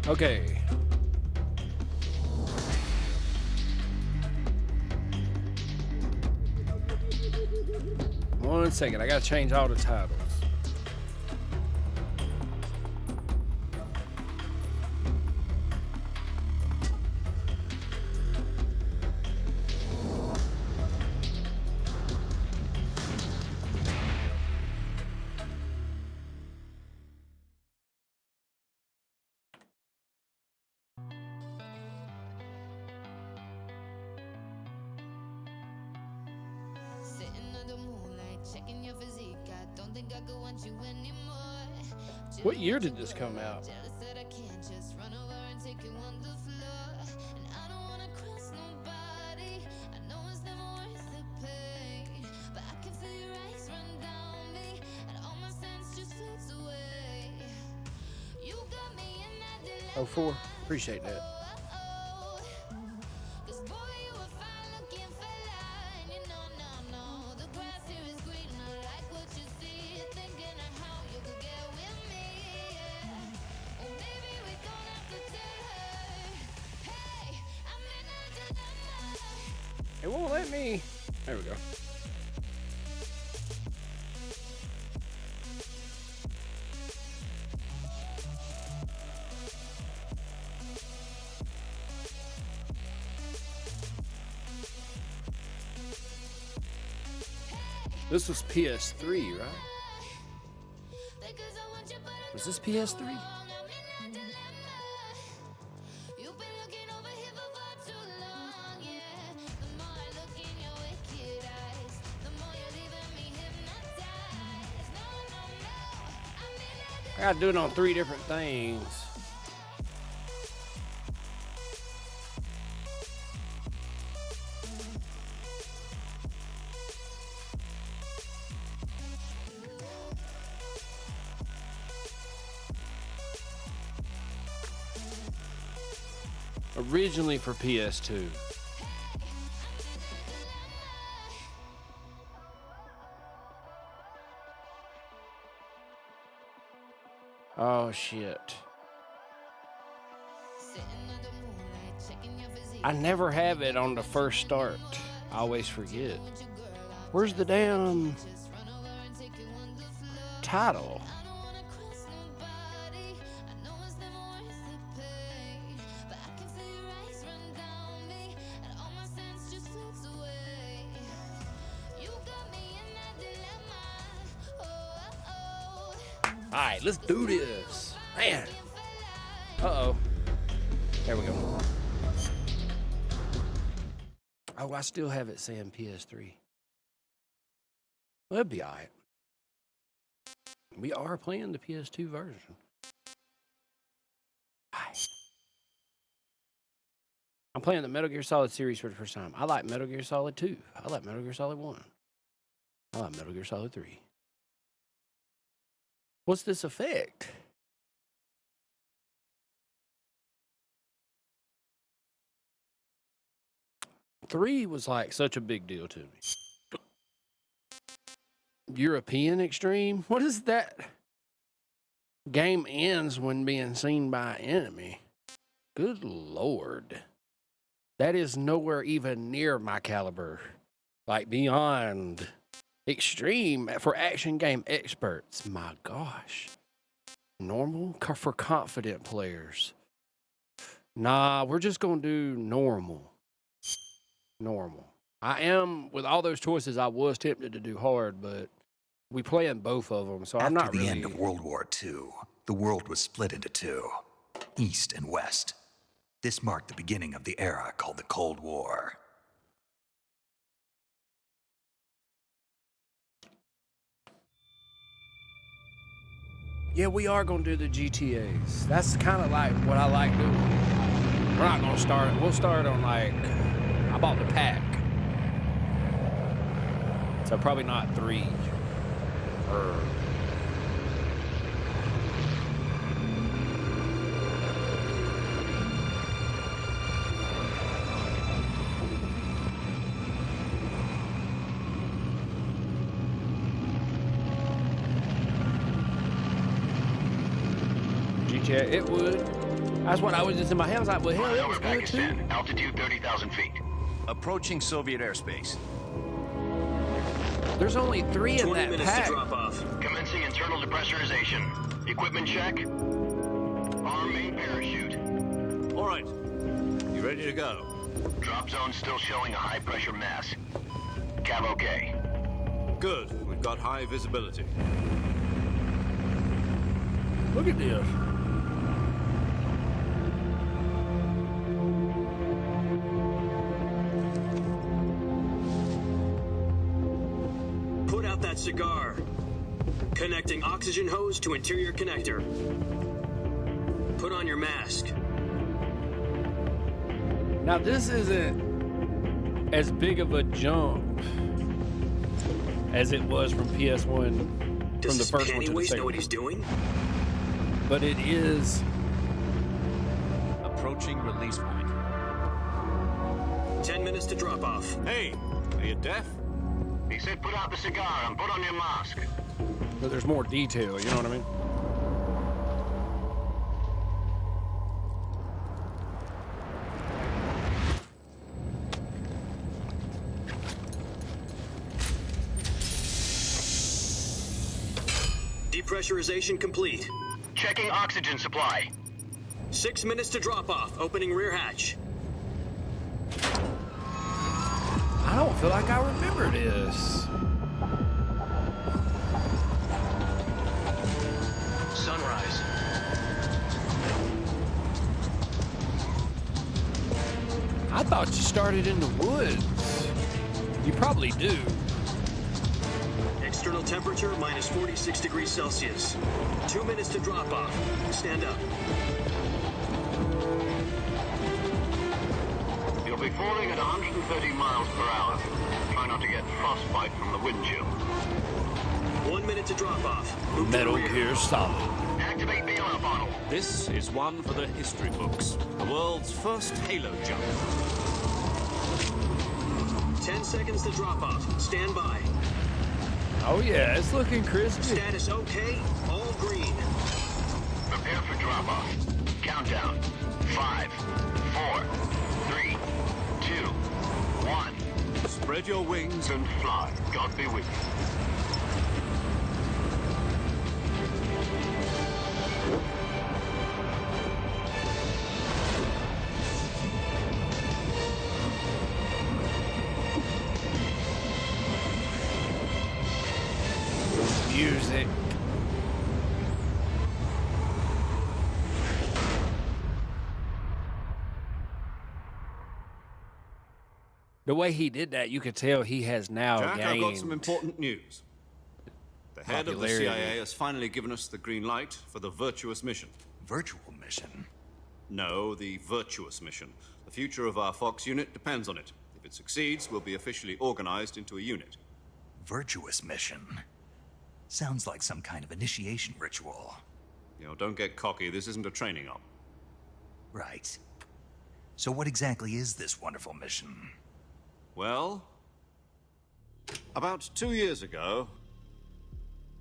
Okay. One second, I gotta change all the titles. What year did this come out? Oh, 04. Appreciate that. It won't let me. There we go. This was PS3, right? Was this PS3? I gotta do it on 3 different things. Originally for PS2. Oh shit. I never have it on the first start. I always forget. Where's the damn title? All right, let's do this. Man. Uh-oh. There we go. Oh, I still have it saying PS3. Well, that'd be all right. We are playing the PS2 version. I'm playing the Metal Gear Solid series for the first time. I like Metal Gear Solid 2. I like Metal Gear Solid 1. I like Metal Gear Solid 3. What's this effect? Three was like such a big deal to me. European Extreme? What is that? Game ends when being seen by enemy. Good Lord. That is nowhere even near my caliber. Like beyond extreme for action game experts. My gosh. Normal for confident players. Nah, we're just going to do normal. Normal. I am, with all those choices, I was tempted to do hard, but we play in both of them, so I'm not really... After the end of World War II, the world was split into two, East and West. This marked the beginning of the era called the Cold War. Yeah, we are going to do the GTAs. That's kind of like what I like doing. We're not going to start... We'll start on, like... I bought the pack. So probably not 3. Or... GTA, it would. That's what I was just in my head. I was like, well, hell, that was Over good too. Pakistan, altitude 30,000 feet. Approaching Soviet airspace. There's only 3 in 20 that minutes pack. to drop off. Commencing internal depressurization. Equipment check. Arm main parachute. All right. You ready to go? Drop zone still showing a high pressure mass. Cav okay. Good. We've got high visibility. Look at this. Put out that cigar. Connecting oxygen hose to interior connector. Put on your mask. Now, this isn't as big of a jump as it was from PS1, Does from the this first one to the Pennywise know what second. he's doing? But it is. Approaching release point. 10 minutes to drop off. Hey, are you deaf? He said put out the cigar and put on your mask. But there's more detail, you know what I mean? Depressurization complete. Checking oxygen supply. 6 minutes to drop off. Opening rear hatch. I don't feel like I remember this. Sunrise. I thought you started in the woods. You probably do. External temperature minus 46 degrees Celsius. 2 minutes to drop off. Stand up. You'll be falling at 130 miles per hour. Try not to get frostbite from the wind chill. 1 minute to drop off. Move to the Metal rear. Gear Solid. Activate bailout bottle. This is one for the history books. The world's first Halo jump. 10 seconds to drop off. Stand by. Oh yeah, it's looking crispy. Status okay. All green. Prepare for drop off. Countdown. 5, 4, 3, 2, 1. Spread your wings And fly. God be with you. Music. The way he did that, you could tell he has now Jack, I've got some gained. important news. The head of the Popularity. CIA has finally given us the green light for the virtuous mission. Virtual mission? No, the virtuous mission. The future of our Fox unit depends on it. If it succeeds, we'll be officially organized into a unit. Virtuous mission? Sounds like some kind of initiation ritual. You know, don't get cocky. This isn't a training op. Right. So what exactly is this wonderful mission? Well, about 2 years ago,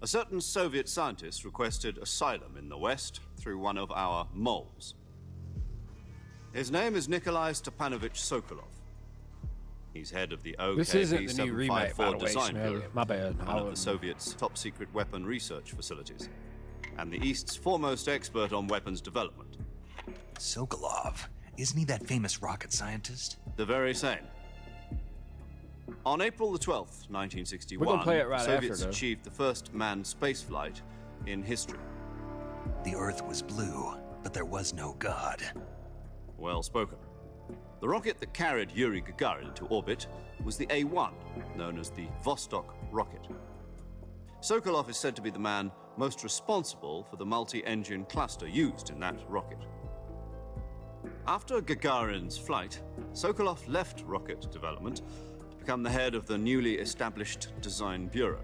a certain Soviet scientist requested asylum in the West through one of our moles. His name is Nikolai Stepanovich Sokolov. He's head of the This isn't the new remake, by OKB-754 the way, Design Smelly. Bureau, My bad. one of the Soviets' top-secret weapon research facilities, and the East's foremost expert on weapons development. Sokolov. Isn't he that famous rocket scientist? The very same. On April the 12th, 1961, We're gonna play it right the Soviets after, though. achieved the first manned spaceflight in history. The Earth was blue, but there was no God. Well spoken. The rocket that carried Yuri Gagarin into orbit was the A-1, known as the Vostok rocket. Sokolov is said to be the man most responsible for the multi-engine cluster used in that rocket. After Gagarin's flight, Sokolov left rocket development to become the head of the newly established Design Bureau.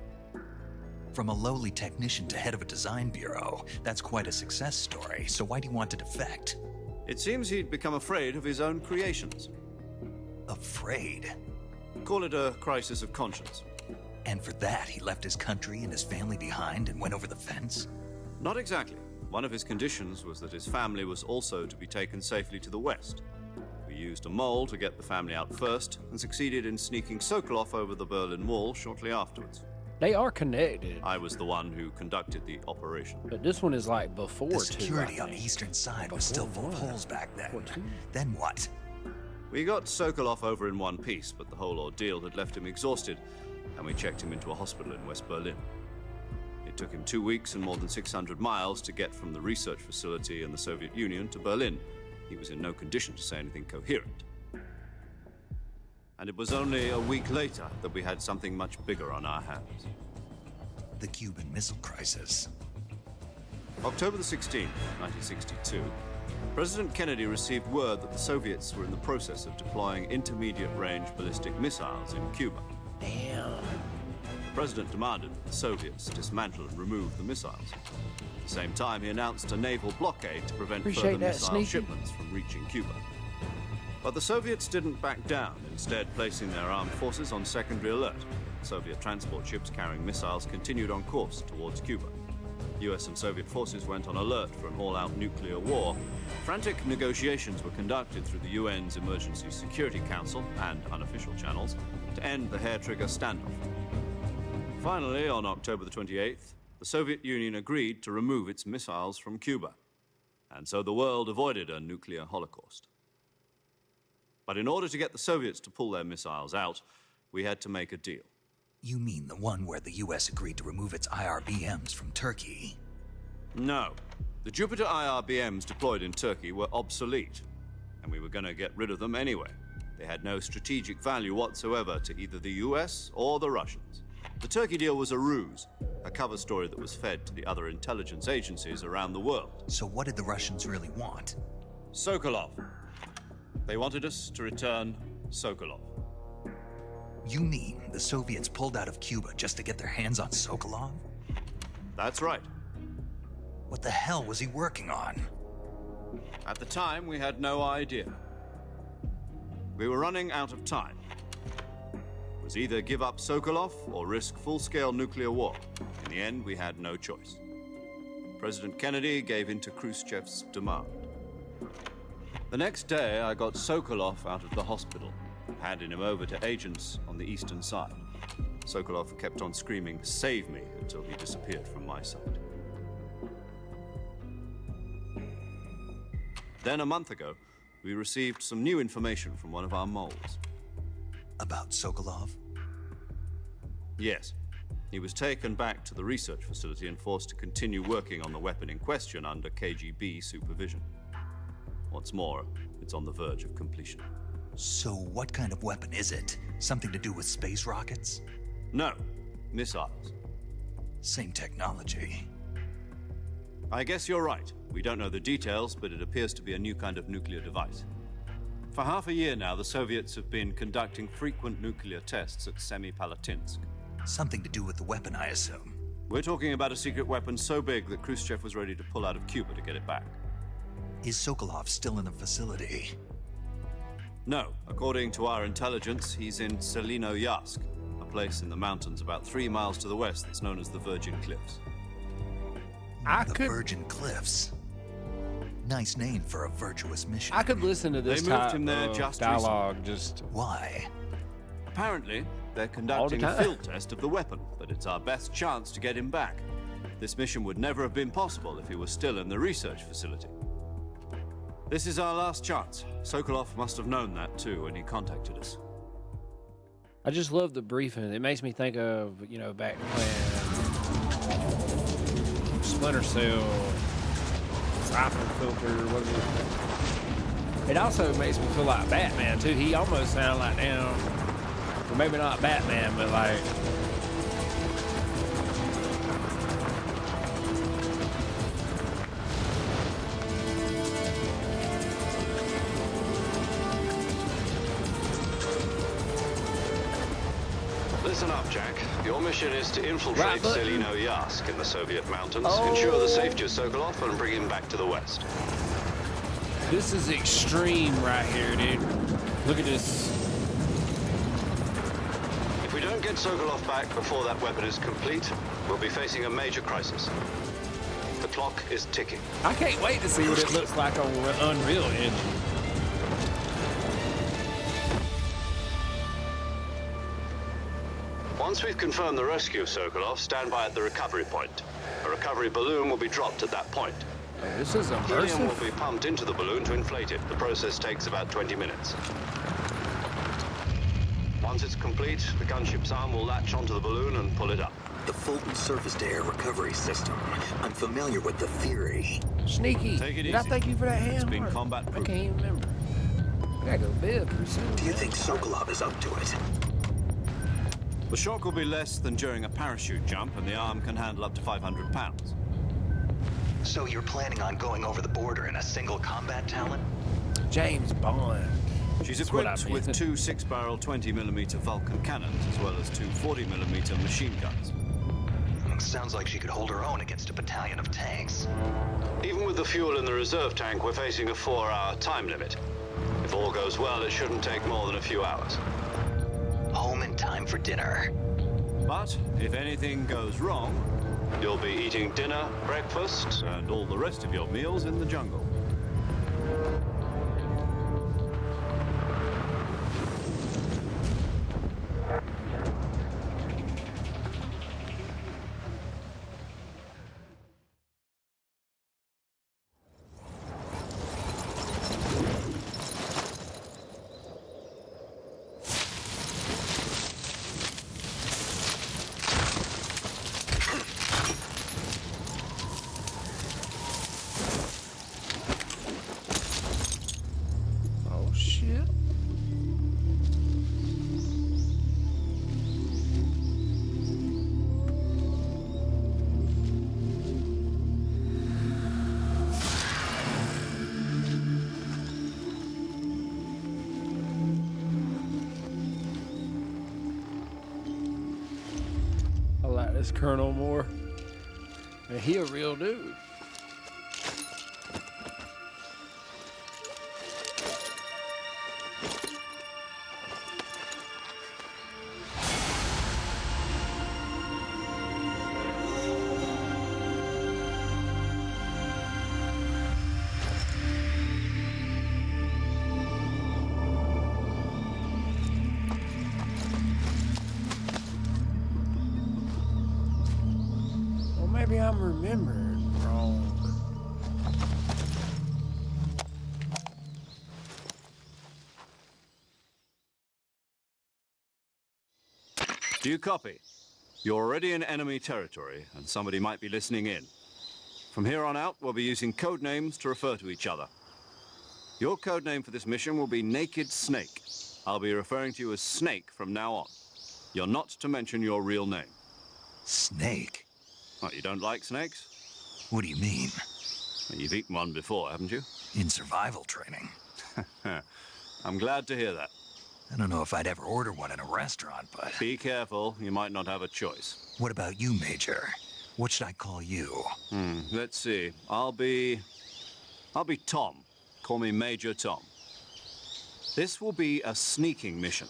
From a lowly technician to head of a design bureau, that's quite a success story. So why do you want to defect? It seems he'd become afraid of his own creations. Afraid? Call it a crisis of conscience. And for that, he left his country and his family behind and went over the fence? Not exactly. One of his conditions was that his family was also to be taken safely to the west. We used a mole to get the family out first and succeeded in sneaking Sokolov over the Berlin Wall shortly afterwards. They are connected, I was the one who conducted the operation. but this one is like before The 2. security I on the think. eastern side was still full of holes back then. Before 2. Then what? We got Sokolov over in one piece, but the whole ordeal had left him exhausted, and we checked him into a hospital in West Berlin. It took him 2 weeks and more than 600 miles to get from the research facility in the Soviet Union to Berlin. He was in no condition to say anything coherent. And it was only a week later that we had something much bigger on our hands. The Cuban Missile Crisis. October the 16th, 1962, President Kennedy received word that the Soviets were in the process of deploying intermediate-range ballistic missiles in Cuba. Damn. The president demanded that the Soviets dismantle and remove the missiles. At the same time, he announced a naval blockade to prevent Appreciate further that, missile Sneaky. shipments from reaching Cuba. But the Soviets didn't back down, instead placing their armed forces on secondary alert. Soviet transport ships carrying missiles continued on course towards Cuba. US and Soviet forces went on alert for an all-out nuclear war. Frantic negotiations were conducted through the UN's Emergency Security Council and unofficial channels to end the hair-trigger standoff. Finally, on October the 28th, the Soviet Union agreed to remove its missiles from Cuba. And so the world avoided a nuclear holocaust. But in order to get the Soviets to pull their missiles out, we had to make a deal. You mean the one where the US agreed to remove its IRBMs from Turkey? No. The Jupiter IRBMs deployed in Turkey were obsolete, and we were going to get rid of them anyway. They had no strategic value whatsoever to either the US or the Russians. The Turkey deal was a ruse, a cover story that was fed to the other intelligence agencies around the world. So what did the Russians really want? Sokolov. They wanted us to return Sokolov. You mean the Soviets pulled out of Cuba just to get their hands on Sokolov? That's right. What the hell was he working on? At the time, we had no idea. We were running out of time. It was either give up Sokolov or risk full-scale nuclear war. In the end, we had no choice. President Kennedy gave in to Khrushchev's demand. The next day, I got Sokolov out of the hospital, handing him over to agents on the eastern side. Sokolov kept on screaming, "Save me," until he disappeared from my sight. Then, a month ago, we received some new information from one of our moles. About Sokolov? Yes. He was taken back to the research facility and forced to continue working on the weapon in question under KGB supervision. What's more, it's on the verge of completion. So what kind of weapon is it? Something to do with space rockets? No, missiles. Same technology. I guess you're right. We don't know the details, but it appears to be a new kind of nuclear device. For half a year now, the Soviets have been conducting frequent nuclear tests at Semipalatinsk. Something to do with the weapon, I assume. We're talking about a secret weapon so big that Khrushchev was ready to pull out of Cuba to get it back. Is Sokolov still in the facility? No, according to our intelligence, he's in Selinoyarsk, a place in the mountains about 3 miles to the west that's known as the Virgin Cliffs. The Virgin Cliffs. Nice name for a virtuous mission. I could listen to this They moved type him there of just dialogue just Why? Apparently, they're conducting a time. field test of the weapon, but it's our best chance to get him back. This mission would never have been possible if he was still in the research facility. This is our last chance. Sokolov must have known that too when he contacted us. I just love the briefing. It makes me think of, you know, back when Splinter Cell, Siphon Filter, whatever. It also makes me feel like Batman, too. He almost sounded like, damn, or maybe not Batman, but like... Listen up, Jack. Your mission is to infiltrate Right button. Selinoyarsk in the Soviet mountains, Oh. ensure the safety of Sokolov, and bring him back to the west. This is extreme right here, dude. Look at this. If we don't get Sokolov back before that weapon is complete, we'll be facing a major crisis. The clock is ticking. I can't wait to see what it looks like on Unreal Engine. Once we've confirmed the rescue of Sokolov, stand by at the recovery point. A recovery balloon will be dropped at that point. Oh, this is Helium will immersive. be pumped into the balloon to inflate it. The process takes about 20 minutes. Once it's complete, the gunship's arm will latch onto the balloon and pull it up. The Fulton surface-to-air recovery system. I'm familiar with the theory. Sneaky. Take it Did I easy. thank you for that hand? It's been Or- combat I proof. can't even remember. I gotta go to bed pretty soon. Do you think Sokolov is up to it? The shock will be less than during a parachute jump, and the arm can handle up to 500 pounds. So you're planning on going over the border in a single combat Talon? James Bond. She's That's what I equipped meant. with two 6-barrel 20mm Vulcan cannons, as well as two 40mm machine guns. Sounds like she could hold her own against a battalion of tanks. Even with the fuel in the reserve tank, we're facing a 4-hour time limit. If all goes well, it shouldn't take more than a few hours. Home in time for dinner. But if anything goes wrong, you'll be eating dinner, breakfast, and all the rest of your meals in the jungle. Oh shit. I like this Colonel more. And he a real dude. Well, maybe I'm remembering wrong. Do you copy? You're already in enemy territory, and somebody might be listening in. From here on out, we'll be using code names to refer to each other. Your code name for this mission will be Naked Snake. I'll be referring to you as Snake from now on. You're not to mention your real name. Snake? What, you don't like snakes? What do you mean? Well, you've eaten one before, haven't you? In survival training? I'm glad to hear that. I don't know if I'd ever order one in a restaurant, but... Be careful, you might not have a choice. What about you, Major? What should I call you? Let's see. I'll be Tom. Call me Major Tom. This will be a sneaking mission.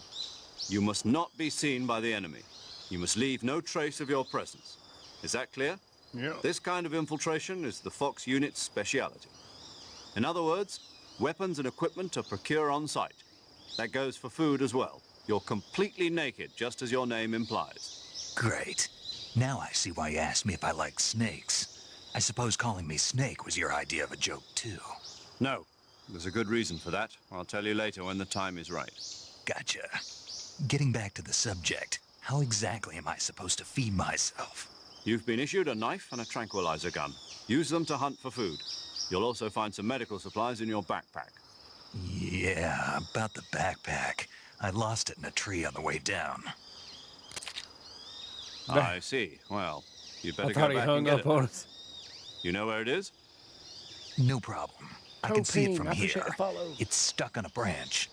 You must not be seen by the enemy. You must leave no trace of your presence. Is that clear? Yeah. This kind of infiltration is the Fox unit's speciality. In other words, weapons and equipment are procured on site. That goes for food as well. You're completely naked, just as your name implies. Great. Now I see why you asked me if I like snakes. I suppose calling me Snake was your idea of a joke, too. No, there's a good reason for that. I'll tell you later when the time is right. Gotcha. Getting back to the subject, how exactly am I supposed to feed myself? You've been issued a knife and a tranquilizer gun. Use them to hunt for food. You'll also find some medical supplies in your backpack. Yeah, about the backpack. I lost it in a tree on the way down. I see. Well, you better I go thought he back hung and get up it. on us. You know where it is? No problem. I can see it Cocaine, from I appreciate here. the follow. It's stuck on a branch.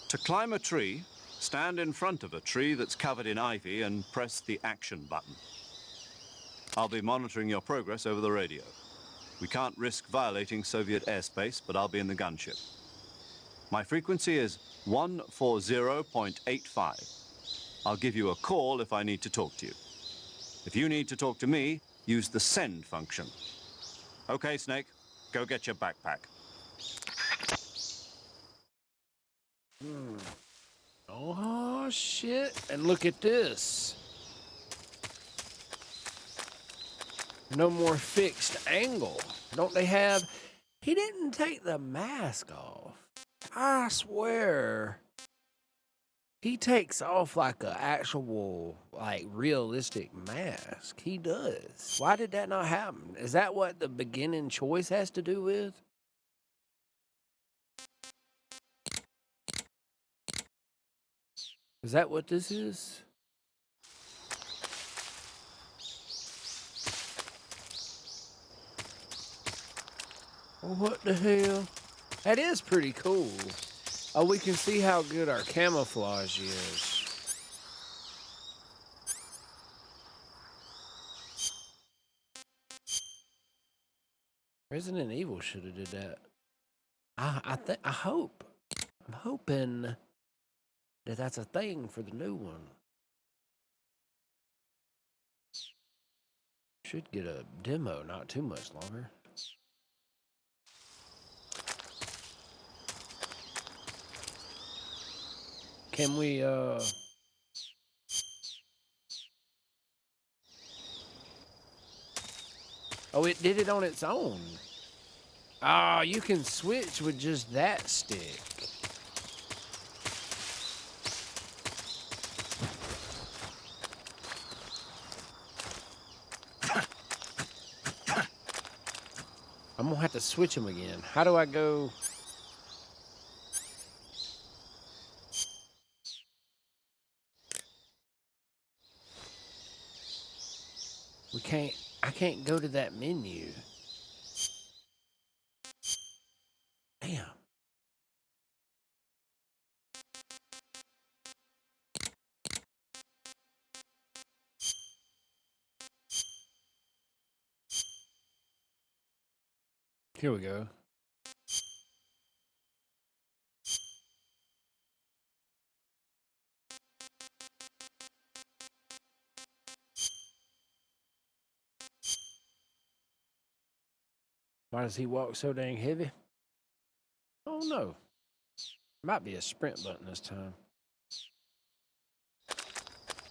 To climb a tree, stand in front of a tree that's covered in ivy and press the action button. I'll be monitoring your progress over the radio. We can't risk violating Soviet airspace, but I'll be in the gunship. My frequency is 140.85. I'll give you a call if I need to talk to you. If you need to talk to me, use the send function. Okay, Snake, go get your backpack. Oh, shit. And look at this. No more fixed angle. Don't they have... He didn't take the mask off. I swear. He takes off like an actual, like, realistic mask. He does. Why did that not happen? Is that what the beginning choice has to do with? Is that what this is? What the hell? That is pretty cool. Oh, we can see how good our camouflage is. Resident Evil should have did that. I hope. I'm hoping that that's a thing for the new one. Should get a demo not too much longer. Can we, Oh, it did it on its own. Ah, you can switch with just that stick. I'm gonna have to switch them again. How do I go? I can't go to that menu. Damn. Here we go. Why does he walk so dang heavy? Oh no. Might be a sprint button this time.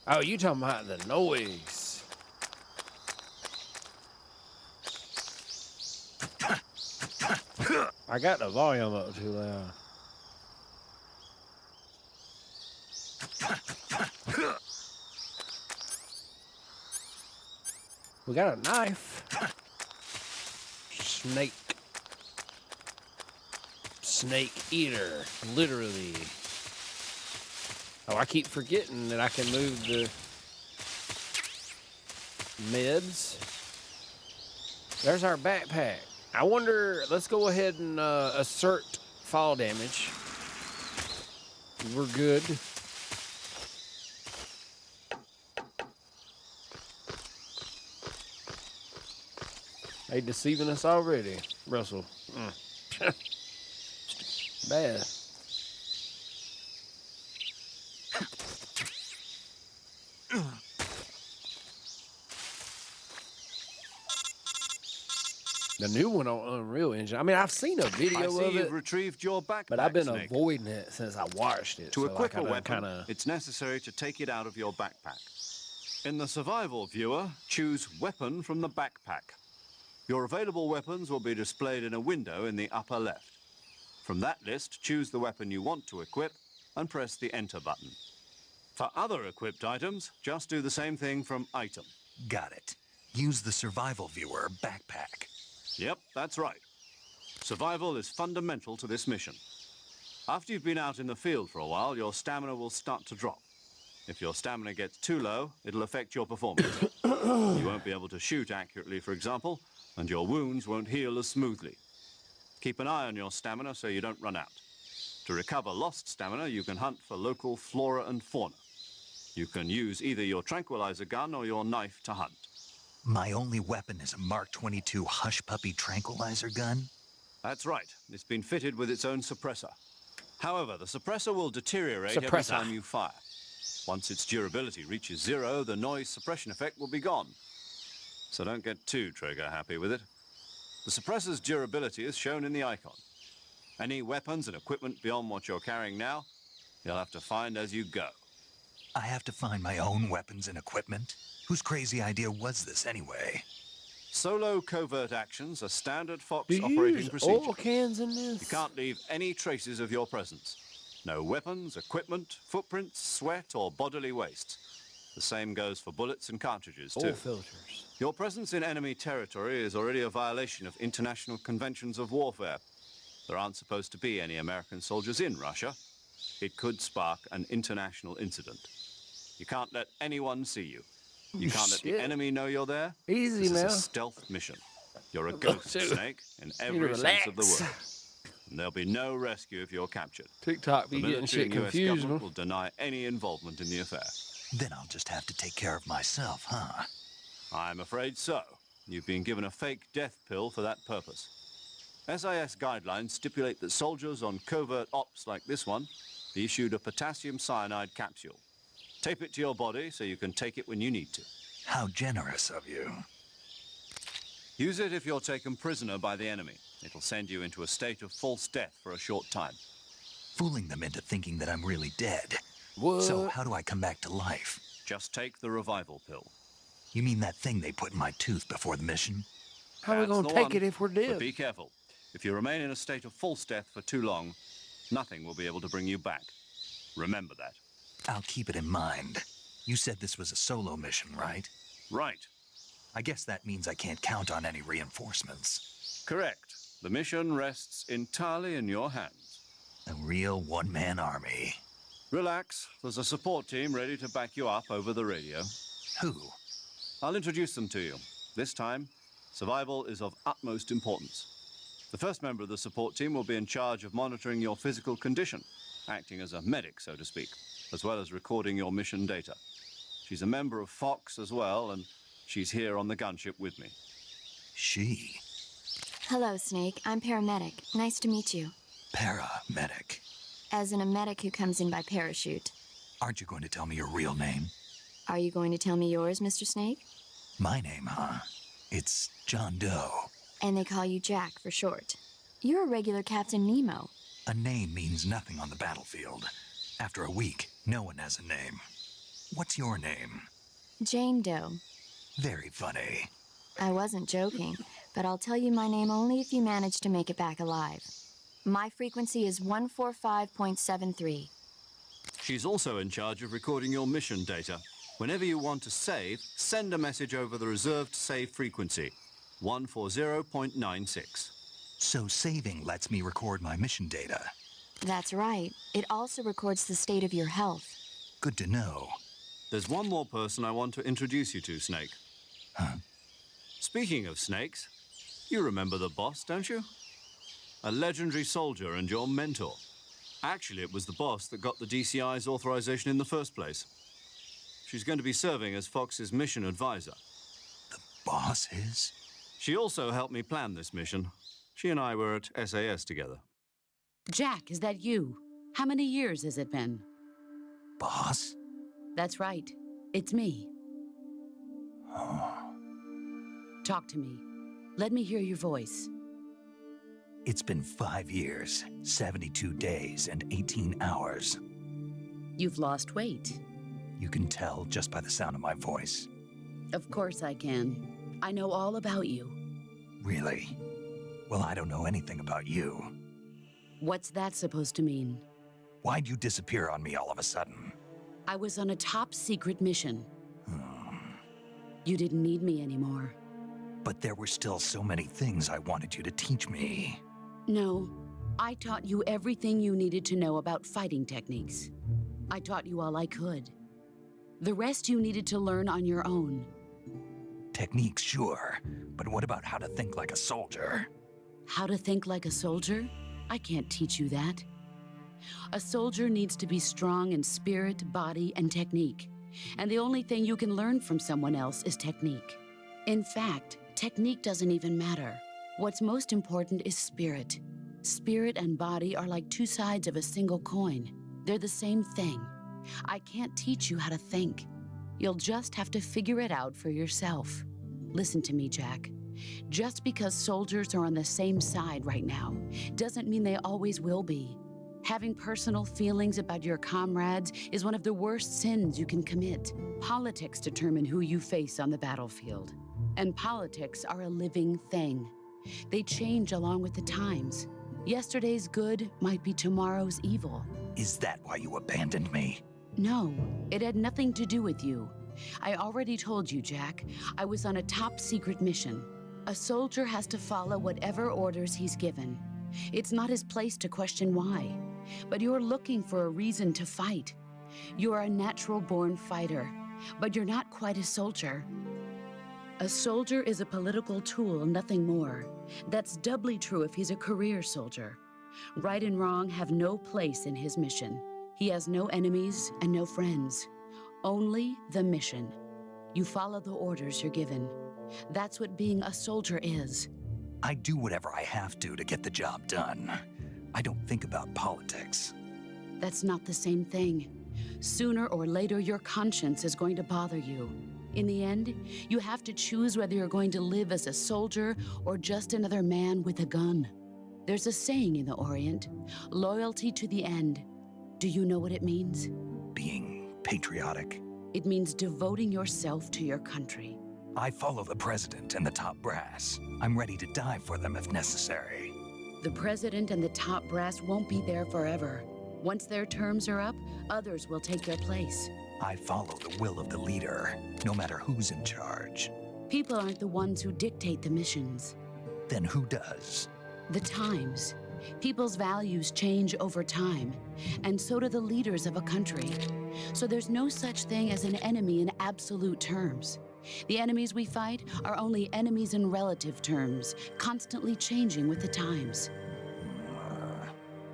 Oh, you talking about the noise. I got the volume up too loud. We got a knife. Snake eater, literally. Oh, I keep forgetting that I can move the meds. There's our backpack. I wonder, let's go ahead and assert fall damage. We're good. They deceiving us already, Russell. Bad. The new one on Unreal Engine. I mean, I've seen a video I see of you've it, retrieved your backpack, but I've been Snake. avoiding it since I watched it. To so equip like, a weapon, it's necessary to take it out of your backpack. In the survival viewer, choose Weapon from the backpack. Your available weapons will be displayed in a window in the upper left. From that list, choose the weapon you want to equip and press the Enter button. For other equipped items, just do the same thing from Item. Got it. Use the survival viewer backpack. Yep, that's right. Survival is fundamental to this mission. After you've been out in the field for a while, your stamina will start to drop. If your stamina gets too low, it'll affect your performance. You won't be able to shoot accurately, for example, and your wounds won't heal as smoothly. Keep an eye on your stamina so you don't run out. To recover lost stamina, you can hunt for local flora and fauna. You can use either your tranquilizer gun or your knife to hunt. My only weapon is a Mark 22 Hush Puppy tranquilizer gun? That's right. It's been fitted with its own suppressor. However, the suppressor will deteriorate every Suppressor. time you fire. Once its durability reaches 0, the noise suppression effect will be gone. So don't get too trigger-happy with it. The suppressor's durability is shown in the icon. Any weapons and equipment beyond what you're carrying now, you'll have to find as you go. I have to find my own weapons and equipment? Whose crazy idea was this anyway? Solo covert actions are standard Fox Do you operating use procedure. oil cans in this? You can't leave any traces of your presence. No weapons, equipment, footprints, sweat, or bodily waste. The same goes for bullets and cartridges, too. Oil filters. Your presence in enemy territory is already a violation of international conventions of warfare. There aren't supposed to be any American soldiers in Russia. It could spark an international incident. You can't let anyone see you. You can't let the Shit. enemy know you're there. Easy This now. is a stealth mission. You're a ghost, Dude. Snake, in every relax. sense of the word. And there'll be no rescue if you're captured. TikTok The be getting military shit and US confused. government will deny any involvement in the affair. Then I'll just have to take care of myself, huh? I'm afraid so. You've been given a fake death pill for that purpose. SIS guidelines stipulate that soldiers on covert ops like this one be issued a potassium cyanide capsule. Tape it to your body so you can take it when you need to. How generous of you. Use it if you're taken prisoner by the enemy. It'll send you into a state of false death for a short time. Fooling them into thinking that I'm really dead. What? So how do I come back to life? Just take the revival pill. You mean that thing they put in my tooth before the mission? How are we That's going the to take one. it if we're But dead? be careful. If you remain in a state of false death for too long, nothing will be able to bring you back. Remember that. I'll keep it in mind. You said this was a solo mission, right? Right. I guess that means I can't count on any reinforcements. Correct. The mission rests entirely in your hands. A real one-man army. Relax. There's a support team ready to back you up over the radio. Who? I'll introduce them to you. This time, survival is of utmost importance. The first member of the support team will be in charge of monitoring your physical condition, acting as a medic, so to speak, as well as recording your mission data. She's a member of Fox as well, and she's here on the gunship with me. She. Hello, Snake. I'm paramedic. Nice to meet you. Paramedic. As in a medic who comes in by parachute. Aren't you going to tell me your real name? Are you going to tell me yours, Mr. Snake? My name, huh? It's John Doe. And they call you Jack for short. You're a regular Captain Nemo. A name means nothing on the battlefield. After a week, no one has a name. What's your name? Jane Doe. Very funny. I wasn't joking, but I'll tell you my name only if you manage to make it back alive. My frequency is 145.73. She's also in charge of recording your mission data. Whenever you want to save, send a message over the reserved save frequency, 140.96. So saving lets me record my mission data. That's right. It also records the state of your health. Good to know. There's one more person I want to introduce you to, Snake. Huh? Speaking of snakes, you remember the boss, don't you? A legendary soldier and your mentor. Actually, it was the boss that got the DCI's authorization in the first place. She's going to be serving as Fox's mission advisor. The boss is? She also helped me plan this mission. She and I were at SAS together. Jack, is that you? How many years has it been? Boss? That's right. It's me. Talk to me. Let me hear your voice. It's been 5 years, 72 days, and 18 hours. You've lost weight. You can tell just by the sound of my voice. Of course I can. I know all about you. Really? Well, I don't know anything about you. What's that supposed to mean? Why'd you disappear on me all of a sudden? I was on a top secret mission. You didn't need me anymore. But there were still so many things I wanted you to teach me. No, I taught you everything you needed to know about fighting techniques. I taught you all I could. The rest you needed to learn on your own. Techniques, sure. But what about how to think like a soldier? How to think like a soldier? I can't teach you that. A soldier needs to be strong in spirit, body, and technique. And the only thing you can learn from someone else is technique. In fact, technique doesn't even matter. What's most important is spirit. Spirit and body are like two sides of a single coin. They're the same thing. I can't teach you how to think. You'll just have to figure it out for yourself. Listen to me, Jack. Just because soldiers are on the same side right now doesn't mean they always will be. Having personal feelings about your comrades is one of the worst sins you can commit. Politics determine who you face on the battlefield. And politics are a living thing. They change along with the times. Yesterday's good might be tomorrow's evil. Is that why you abandoned me? No, it had nothing to do with you. I already told you, Jack. I was on a top-secret mission. A soldier has to follow whatever orders he's given. It's not his place to question why. But you're looking for a reason to fight. You're a natural-born fighter, but you're not quite a soldier. A soldier is a political tool, nothing more. That's doubly true if he's a career soldier. Right and wrong have no place in his mission. He has no enemies and no friends. Only the mission. You follow the orders you're given. That's what being a soldier is. I do whatever I have to get the job done. I don't think about politics. That's not the same thing. Sooner or later, your conscience is going to bother you. In the end, you have to choose whether you're going to live as a soldier or just another man with a gun. There's a saying in the Orient, loyalty to the end. Do you know what it means? Being patriotic. It means devoting yourself to your country. I follow the president and the top brass. I'm ready to die for them if necessary. The president and the top brass won't be there forever. Once their terms are up, others will take their place. I follow the will of the leader, no matter who's in charge. People aren't the ones who dictate the missions. Then who does? The times. People's values change over time, and so do the leaders of a country. So there's no such thing as an enemy in absolute terms. The enemies we fight are only enemies in relative terms, constantly changing with the times.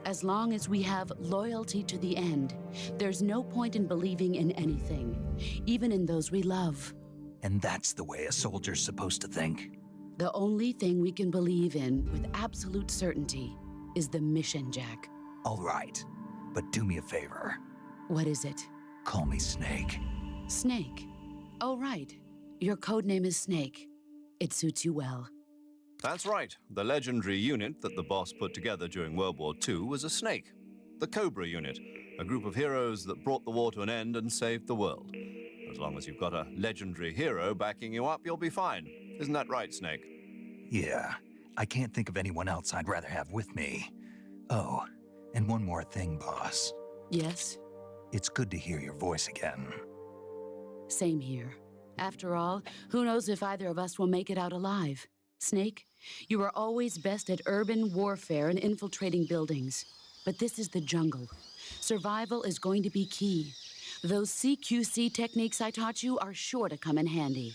As long as we have loyalty to the end, there's no point in believing in anything, even in those we love. And that's the way a soldier's supposed to think? The only thing we can believe in with absolute certainty is the mission, Jack. All right, but do me a favor. What is it? Call me Snake. Snake? Oh, right. Your code name is Snake. It suits you well. That's right. The legendary unit that the boss put together during World War II was a snake. The Cobra unit, a group of heroes that brought the war to an end and saved the world. As long as you've got a legendary hero backing you up, you'll be fine. Isn't that right, Snake? Yeah, I can't think of anyone else I'd rather have with me. Oh, and one more thing, boss. Yes? It's good to hear your voice again. Same here. After all, who knows if either of us will make it out alive? Snake, you are always best at urban warfare and infiltrating buildings. But this is the jungle. Survival is going to be key. Those CQC techniques I taught you are sure to come in handy.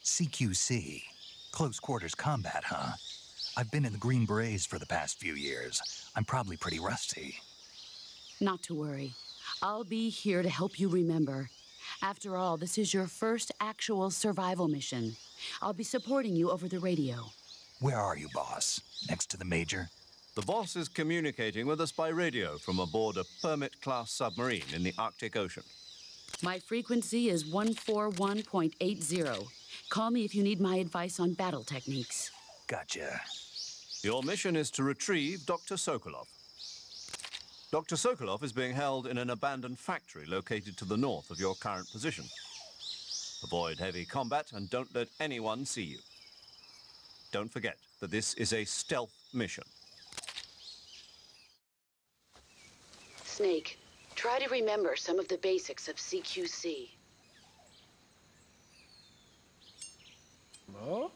CQC? Close quarters combat, huh? I've been in the Green Berets for the past few years. I'm probably pretty rusty. Not to worry. I'll be here to help you remember. After all, this is your first actual survival mission. I'll be supporting you over the radio. Where are you, boss? Next to the Major? The boss is communicating with us by radio from aboard a Permit-class submarine in the Arctic Ocean. My frequency is 141.80. Call me if you need my advice on battle techniques. Gotcha. Your mission is to retrieve Dr. Sokolov. Dr. Sokolov is being held in an abandoned factory located to the north of your current position. Avoid heavy combat and don't let anyone see you. Don't forget that this is a stealth mission. Snake, try to remember some of the basics of CQC. Oh.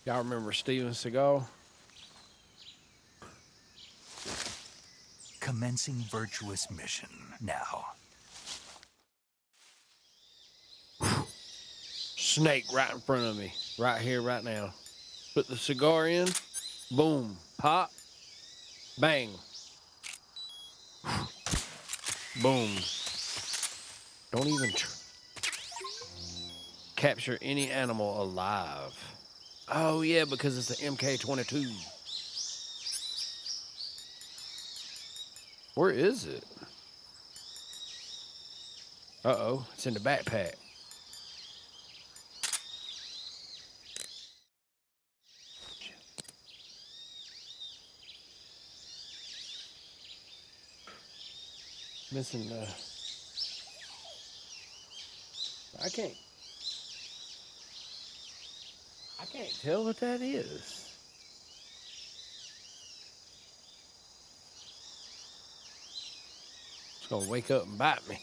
Y'all remember Steven Seagal? Commencing virtuous mission now. Snake right in front of me, right here, right now. Put the cigar in, boom, pop, bang, boom. Don't even capture any animal alive. Oh yeah, because it's the MK-22. Where is it? Uh-oh, it's in the backpack. Missing the... I can't tell what that is. It's gonna wake up and bite me.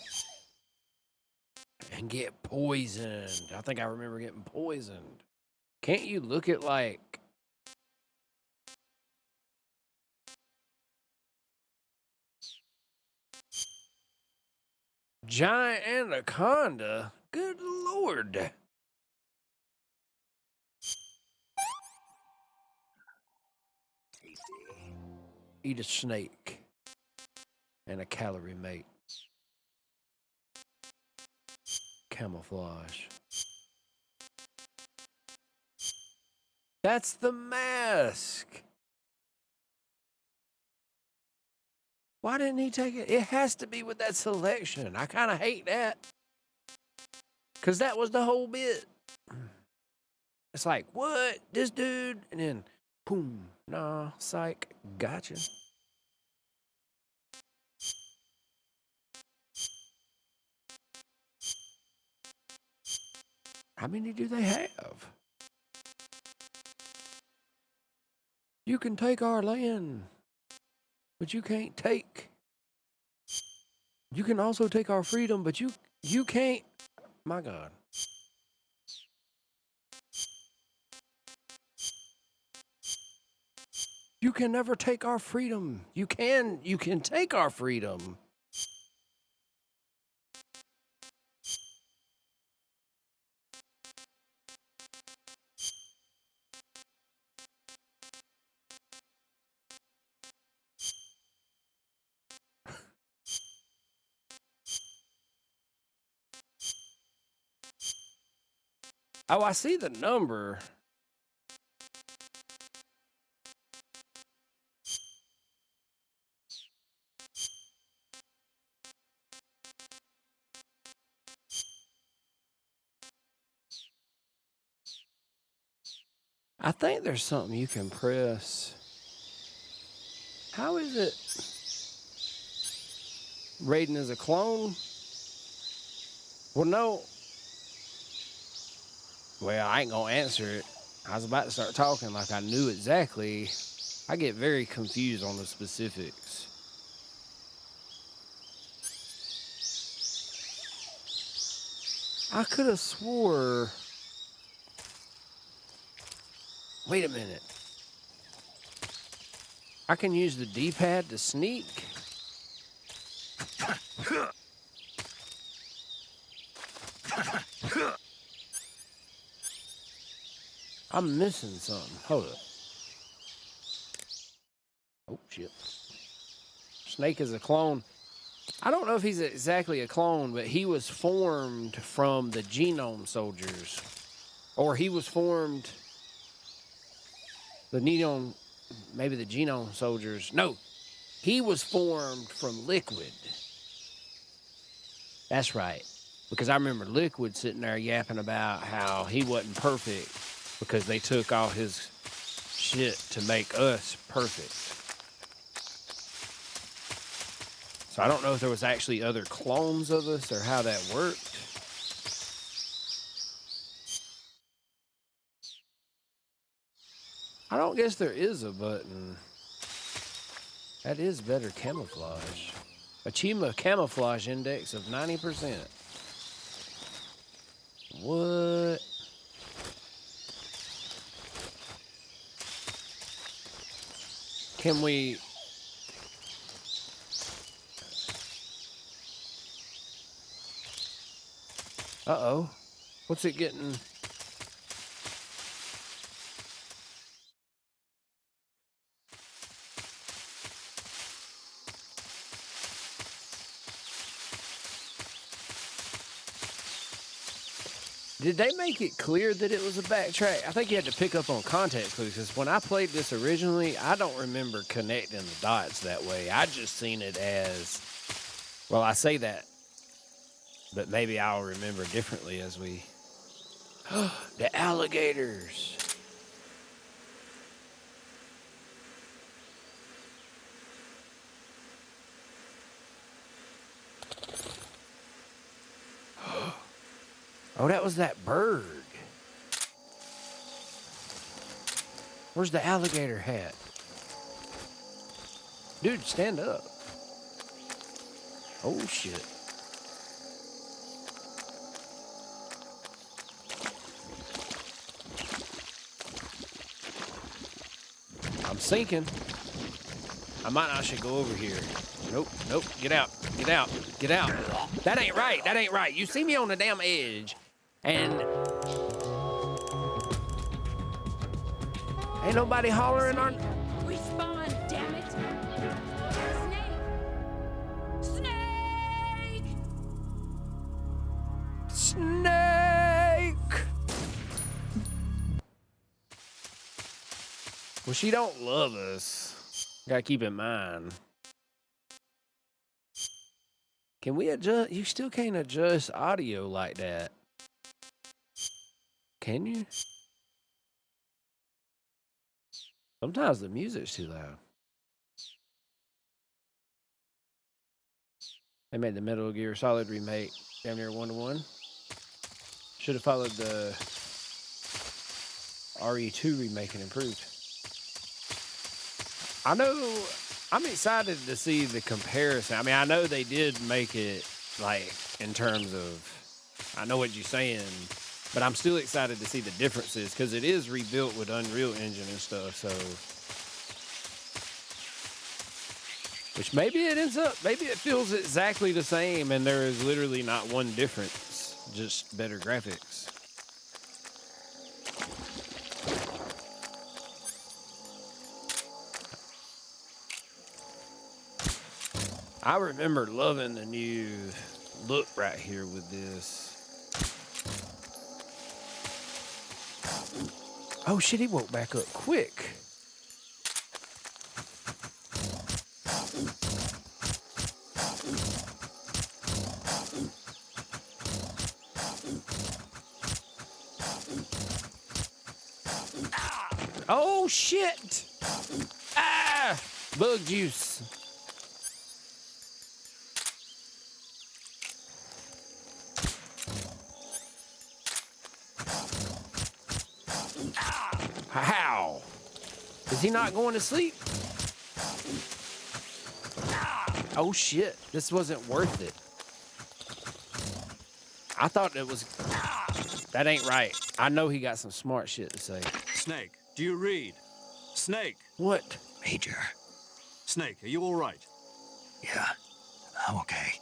And get poisoned. I think I remember getting poisoned. Can't you look at like... Giant anaconda? Good Lord. Eat a snake and a calorie mate. Camouflage. That's the mask. Why didn't he take it? It has to be with that selection. I kind of hate that. Because that was the whole bit. It's like, what? This dude? And then, boom. Nah, psych. Gotcha. How many do they have? You can take our land, but you can't take. You can also take our freedom, but you can't. My God. You can never take our freedom. You can take our freedom. Oh, I see the number. I think there's something you can press. How is it? Raiden is a clone? Well, no. Well, I ain't gonna answer it. I was about to start talking like I knew exactly. I get very confused on the specifics. I could have swore... Wait a minute. I can use the D-pad to sneak? I'm missing something. Hold up. Oh, shit. Snake is a clone. I don't know if he's exactly a clone, but he was formed from the Genome Soldiers. Or he was formed... The Genome... Maybe the Genome Soldiers. No. He was formed from Liquid. That's right. Because I remember Liquid sitting there yapping about how he wasn't perfect because they took all his shit to make us perfect. So I don't know if there was actually other clones of us or how that worked. I don't guess there is a button. That is better camouflage. Achievement camouflage index of 90%. What? Can we... Uh-oh. What's it getting? Did they make it clear that it was a backtrack? I think you had to pick up on context clues, because when I played this originally, I don't remember connecting the dots that way. I just seen it as, well, I say that, but maybe I'll remember differently as we... The alligators. Oh, that was that bird. Where's the alligator hat? Dude, stand up. Oh, shit. I'm sinking. I might not should go over here. Nope, nope. Get out. Get out. Get out. That ain't right. That ain't right. You see me on the damn edge. And ain't nobody hollering on. Respawn, damn it! Snake! Snake! Well, she don't love us. Gotta keep in mind. Can we adjust? You still can't adjust audio like that. Can you? Sometimes the music's too loud. They made the Metal Gear Solid remake damn near 1-to-1. Should have followed the RE2 remake and improved. I know, I'm excited to see the comparison. I mean, I know they did make it, like, in terms of, I know what you're saying, but I'm still excited to see the differences, because it is rebuilt with Unreal Engine and stuff, so. Which maybe it ends up, maybe it feels exactly the same, and there is literally not one difference, just better graphics. I remember loving the new look right here with this. Oh shit, he woke back up quick. Oh shit! Ah! Bug juice. How? Is he not going to sleep? Oh shit, this wasn't worth it. I thought it was... That ain't right. I know he got some smart shit to say. Snake, do you read? Snake! What? Major. Snake, are you all right? Yeah, I'm okay.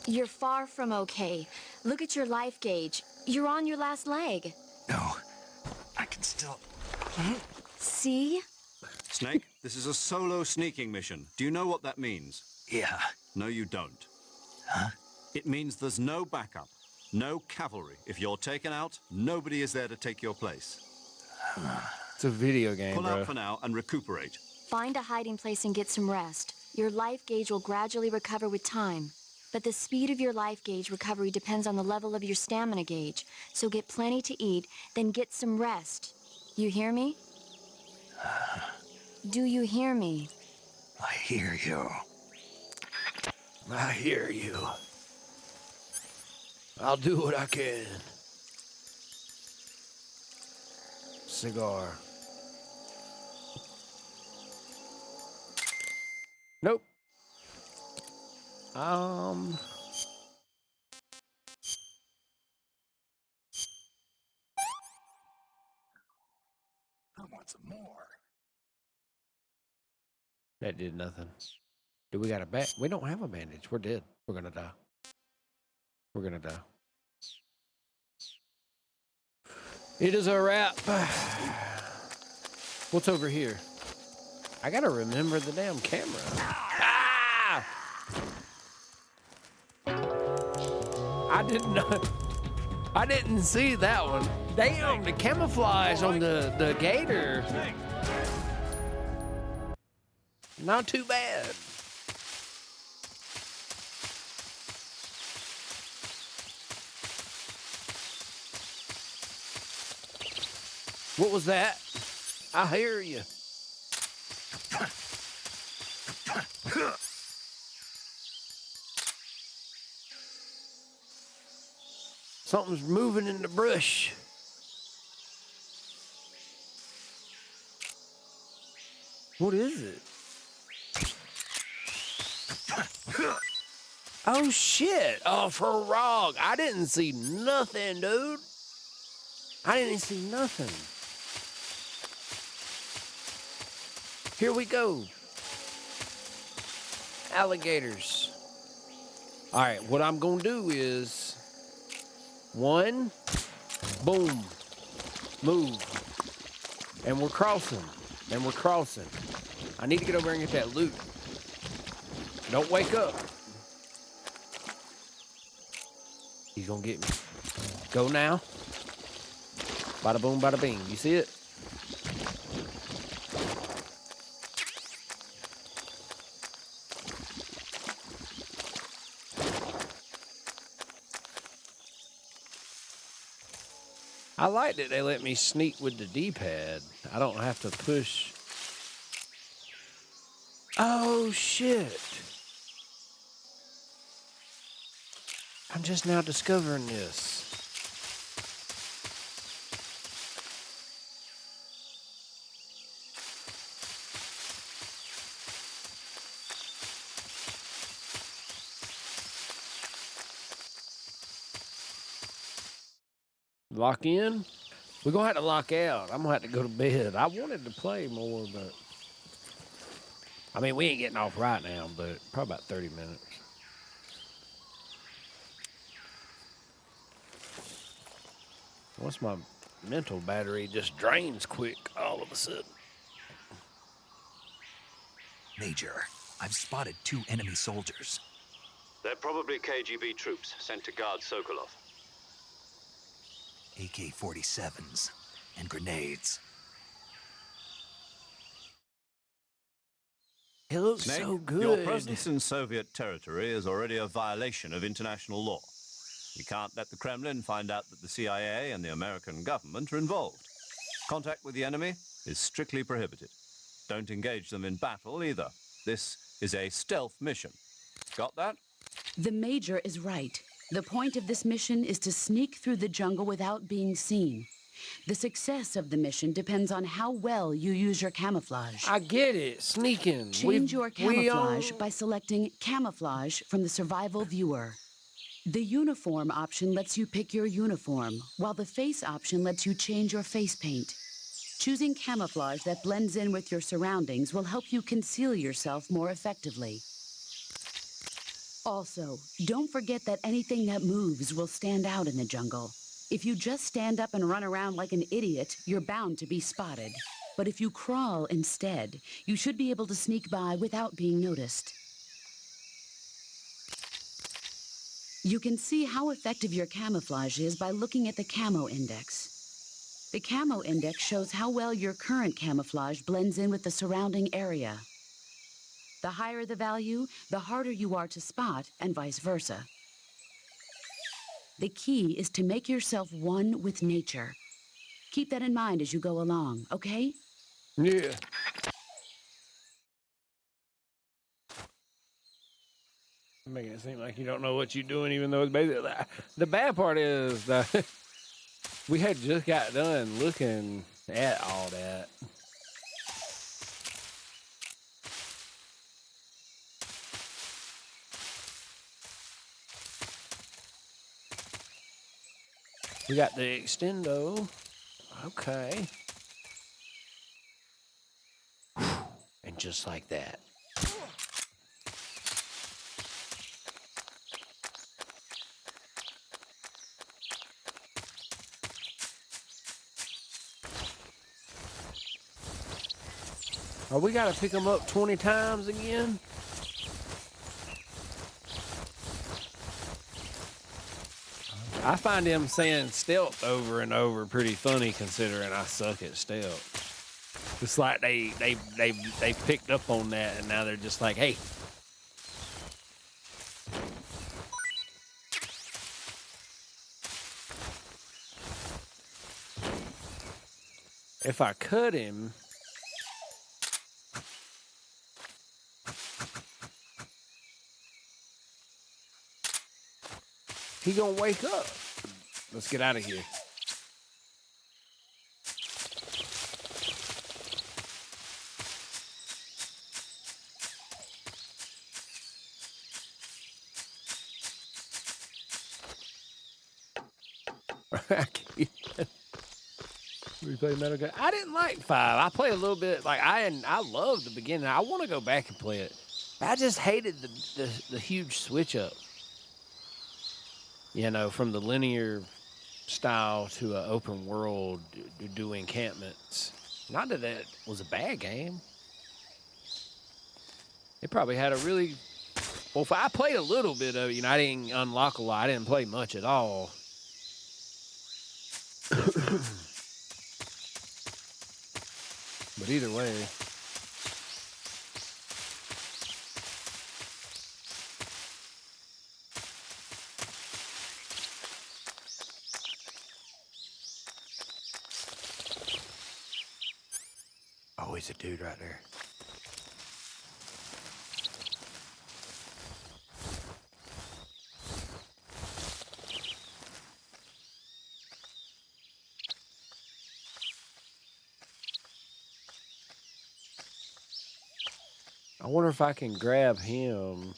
You're far from okay. Look at your life gauge. You're on your last leg. No, I can still... See? Snake, this is a solo sneaking mission. Do you know what that means? Yeah. No, you don't. Huh? It means there's no backup, no cavalry. If you're taken out, nobody is there to take your place. It's a video game, Pull bro. out for now and recuperate. Find a hiding place and get some rest. Your life gauge will gradually recover with time. But the speed of your life gauge recovery depends on the level of your stamina gauge. So get plenty to eat, then get some rest. You hear me? Do you hear me? I hear you. I hear you. I'll do what I can. Cigar. Nope. I want some more. That did nothing. Do we got a bat? We don't have a bandage. We're dead. We're gonna die. We're gonna die. It is a wrap. What's over here? I gotta remember the damn camera. Ah! I did not. I didn't see that one. Damn, the camouflage on the gator. Not too bad. What was that? I hear you. Something's moving in the brush. What is it? Oh shit! Oh, frog! I didn't see nothing, dude. I didn't see nothing. Here we go. Alligators. All right, what I'm gonna do is one, boom, move, and we're crossing, and we're crossing. I need to get over here and get that loot. Don't wake up. He's gonna get me. Go now. Bada boom, bada bing. You see it? I like that they let me sneak with the D-pad. I don't have to push. Oh, shit. I'm just now discovering this. Lock in? We're going to have to lock out. I'm going to have to go to bed. I wanted to play more, but... I mean, we ain't getting off right now, but probably about 30 minutes. Once my mental battery just drains quick all of a sudden. Major, I've spotted 2 enemy soldiers. They're probably KGB troops sent to guard Sokolov. AK-47s and grenades. It looks Snake, so good. your presence in Soviet territory is already a violation of international law. You can't let the Kremlin find out that the CIA and the American government are involved. Contact with the enemy is strictly prohibited. Don't engage them in battle either. This is a stealth mission. Got that? The Major is right. The point of this mission is to sneak through the jungle without being seen. The success of the mission depends on how well you use your camouflage. I get it. Sneaking. Change your camouflage by selecting Camouflage from the Survival Viewer. The Uniform option lets you pick your uniform, while the Face option lets you change your face paint. Choosing camouflage that blends in with your surroundings will help you conceal yourself more effectively. Also, don't forget that anything that moves will stand out in the jungle. If you just stand up and run around like an idiot, you're bound to be spotted. But if you crawl instead, you should be able to sneak by without being noticed. You can see how effective your camouflage is by looking at the Camo Index. The Camo Index shows how well your current camouflage blends in with the surrounding area. The higher the value, the harder you are to spot, and vice versa. The key is to make yourself one with nature. Keep that in mind as you go along, okay? Yeah. Making it seem like you don't know what you're doing, even though it's basically that. The bad part is that we had just got done looking at all that. We got the extendo. Okay. And just like that. Oh, we gotta pick them up 20 times again? I find him saying stealth over and over pretty funny considering I suck at stealth. It's like they picked up on that and now they're just like, hey. If I cut him, he gonna wake up. Let's get out of here. We play Metal Gear. I didn't like 5. I play a little bit. Like I love the beginning. I want to go back and play it. I just hated the huge switch up. You know, from the linear style to an open world, do encampments. Not that that was a bad game. It probably had a really... Well, if I played a little bit of it, you know, I didn't unlock a lot. I didn't play much at all. But either way... Oh, he's a dude right there. I wonder if I can grab him.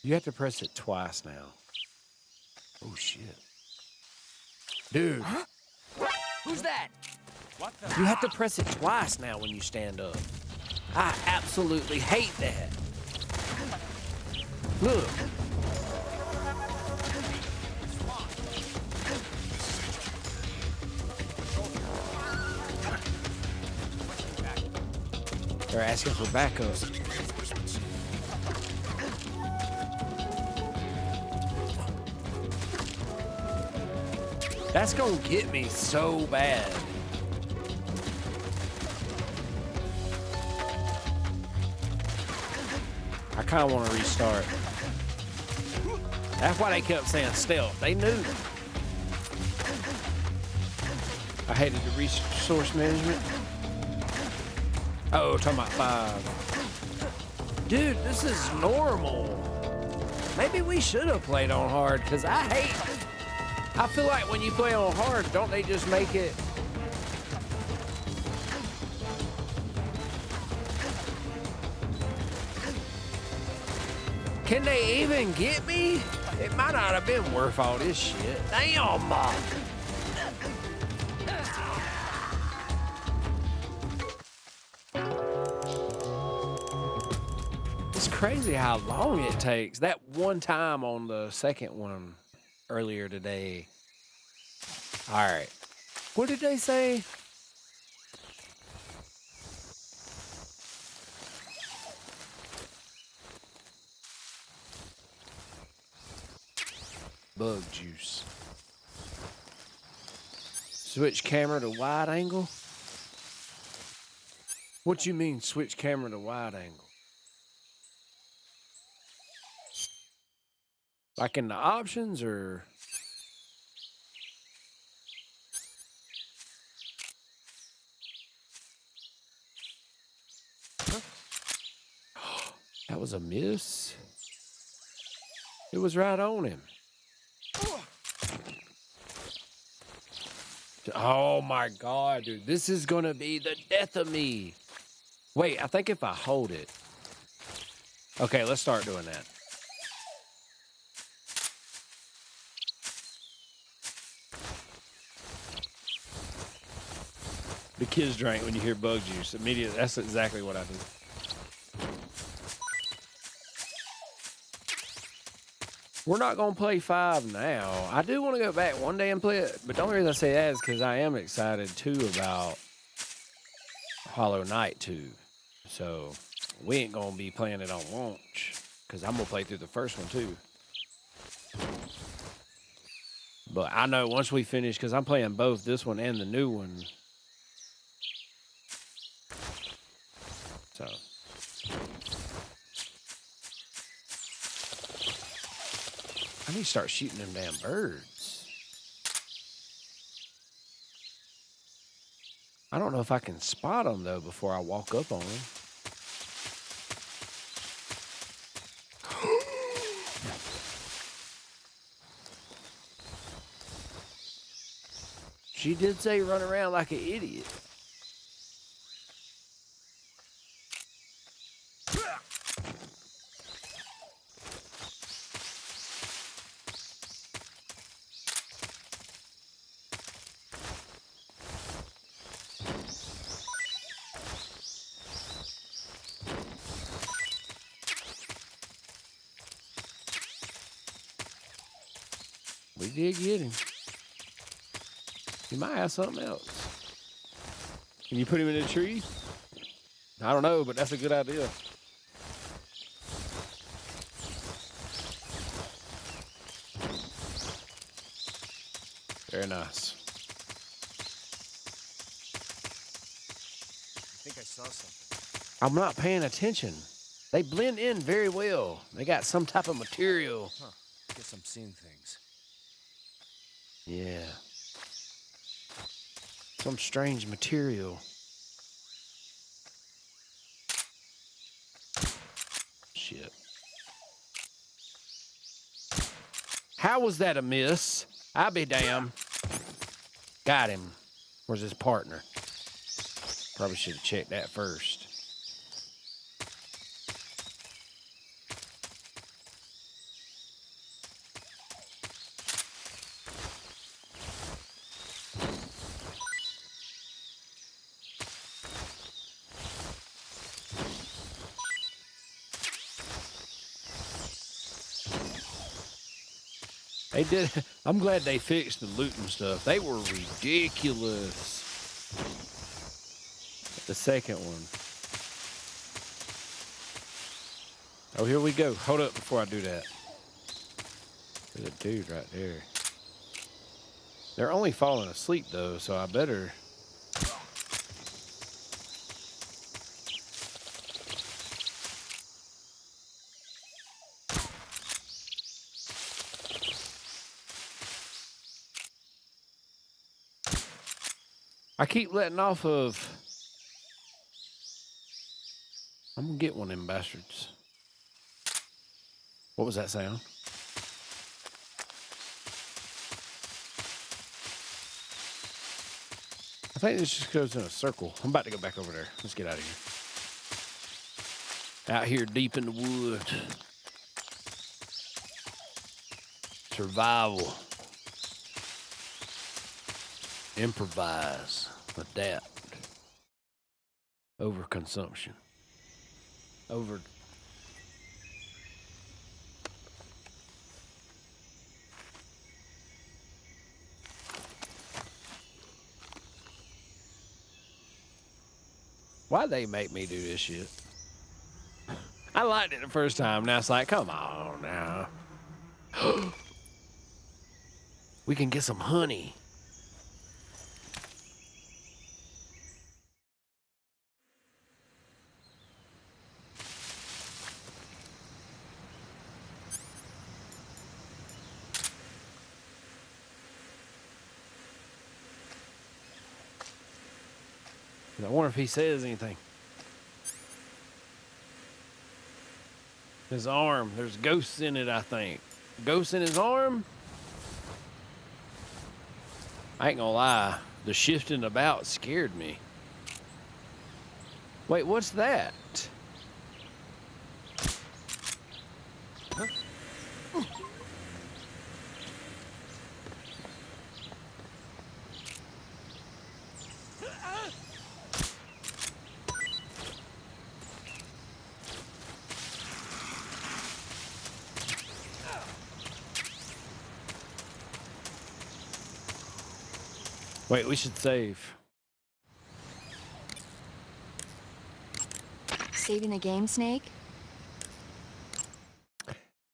You have to press it twice now. Oh, shit. Dude. Huh? Who's that? What the? You have to press it twice now when you stand up. I absolutely hate that. Look. They're asking for backup. That's gonna get me so bad. I kind of want to restart. That's why they kept saying stealth. They knew. I hated the resource management. Oh, talking about 5. Dude, this is normal. Maybe we should have played on hard, because I feel like when you play on hard, don't they just make it... Can they even get me? It might not have been worth all this shit. Damn, Mom. It's crazy how long it takes. That one time on the second one earlier today. All right. What did they say? Bug juice. Switch camera to wide angle? What you mean switch camera to wide angle? Like in the options or? That was a miss. It was right on him. Oh my God, dude. This is gonna be the death of me. Wait, I think if I hold it. Okay, let's start doing that. The kids drink when you hear bug juice. Immediately, that's exactly what I do. We're not going to play 5 now. I do want to go back one day and play it, but the only reason I say that is because I am excited, too, about Hollow Knight 2. So, we ain't going to be playing it on launch. because I'm gonna play through the first one too. But I know once we finish, because I'm playing both this one and the new one. So. I need to start shooting them damn birds. I don't know if I can spot them, though, before I walk up on them. She did say run around like an idiot. We did get him. He might have something else. Can you put him in a tree? I don't know, but that's a good idea. Very nice. I think I saw something. I'm not paying attention. They blend in very well. They got some type of material. Huh. Guess I'm seeing things. Yeah. Some strange material. Shit. How was that a miss? I'll be damned. Got him. Where's his partner? Probably should have checked that first. They did. I'm glad they fixed the looting stuff. They were ridiculous. The second one. Oh, here we go. Hold up before I do that. There's a dude right there. They're only falling asleep, though, so I better... I keep letting off of... I'm gonna get one of them bastards. What was that sound? I think this just goes in a circle. I'm about to go back over there. Let's get out of here. Out here deep in the woods. Survival. Improvise. Adapt. Overconsumption. Over... Why'd they make me do this shit? I liked it the first time. Now it's like, come on now. We can get some honey. I wonder if he says anything. His arm. There's ghosts in it, I think. Ghosts in his arm? I ain't gonna lie. The shifting about scared me. Wait, what's that? Huh? Wait, we should save. Saving the game, Snake?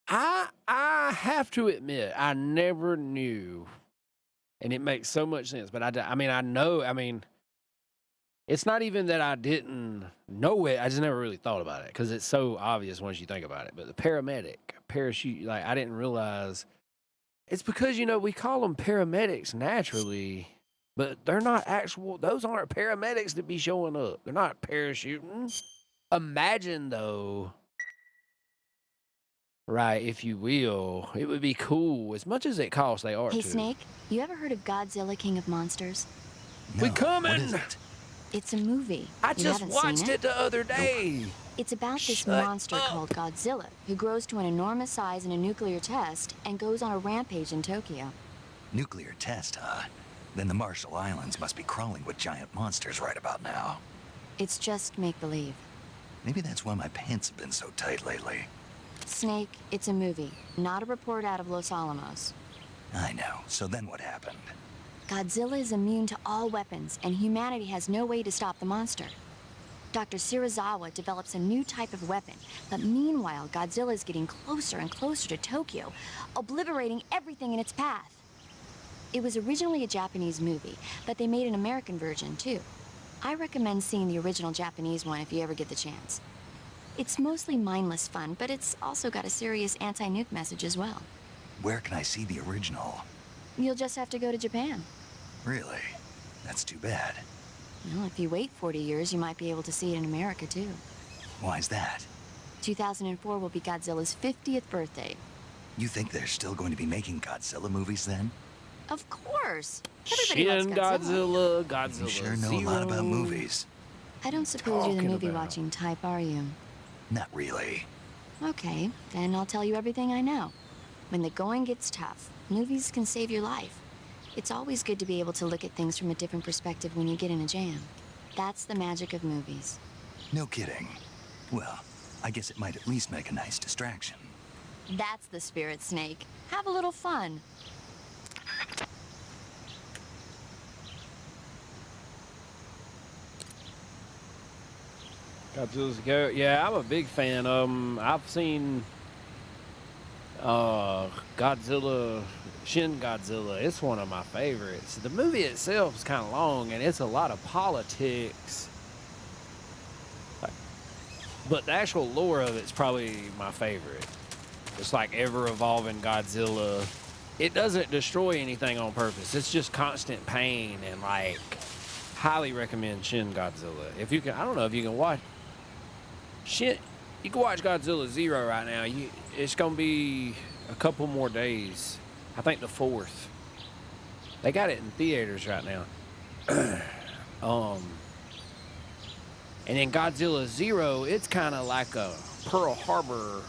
I have to admit, I never knew, and it makes so much sense. But I mean, I know. I mean, it's not even that I didn't know it. I just never really thought about it because it's so obvious once you think about it. But the paramedic, parachute, like I didn't realize. It's because we call them paramedics naturally, but they're not actual. Those aren't paramedics to be showing up. They're not parachuting. Imagine though. Right, if you will. It would be cool. As much as it costs, they are Hey, too. Snake, you ever heard of Godzilla, King of Monsters? No, We coming! What is it? It's a movie. I You just haven't watched seen it the other day. It's about this Shut monster up. called Godzilla, who grows to an enormous size in a nuclear test and goes on a rampage in Tokyo. Nuclear test, huh? Then the Marshall Islands must be crawling with giant monsters right about now. It's just make-believe. Maybe that's why my pants have been so tight lately. Snake, it's a movie, not a report out of Los Alamos. I know. So then what happened? Godzilla is immune to all weapons, and humanity has no way to stop the monster. Dr. Shirazawa develops a new type of weapon, but meanwhile, Godzilla is getting closer and closer to Tokyo, obliterating everything in its path. It was originally a Japanese movie, but they made an American version, too. I recommend seeing the original Japanese one if you ever get the chance. It's mostly mindless fun, but it's also got a serious anti-nuke message as well. Where can I see the original? You'll just have to go to Japan. Really? That's too bad. Well, if you wait 40 years, you might be able to see it in America, too. Why's that? 2004 will be Godzilla's 50th birthday. You think they're still going to be making Godzilla movies then? Of course. Everybody Shin loves Godzilla. Godzilla, You sure know a lot about movies. I don't suppose you're the Talking movie-watching type, are you? Not really. Okay, then I'll tell you everything I know. When the going gets tough, movies can save your life. It's always good to be able to look at things from a different perspective when you get in a jam. That's the magic of movies. No kidding. Well, I guess it might at least make a nice distraction. That's the spirit, Snake. Have a little fun. Godzilla's go. Yeah, I'm a big fan of them. I've seen Godzilla, Shin Godzilla. It's one of my favorites. The movie itself is kind of long, and it's a lot of politics. But the actual lore of it's probably my favorite. It's like ever-evolving Godzilla. It doesn't destroy anything on purpose. It's just constant pain, and like, highly recommend Shin Godzilla. If you can, I don't know if you can watch Shin. You can watch Godzilla 0 right now. It's gonna be a couple more days. I think the 4th. They got it in theaters right now. And then Godzilla 0, it's kind of like a Pearl Harbor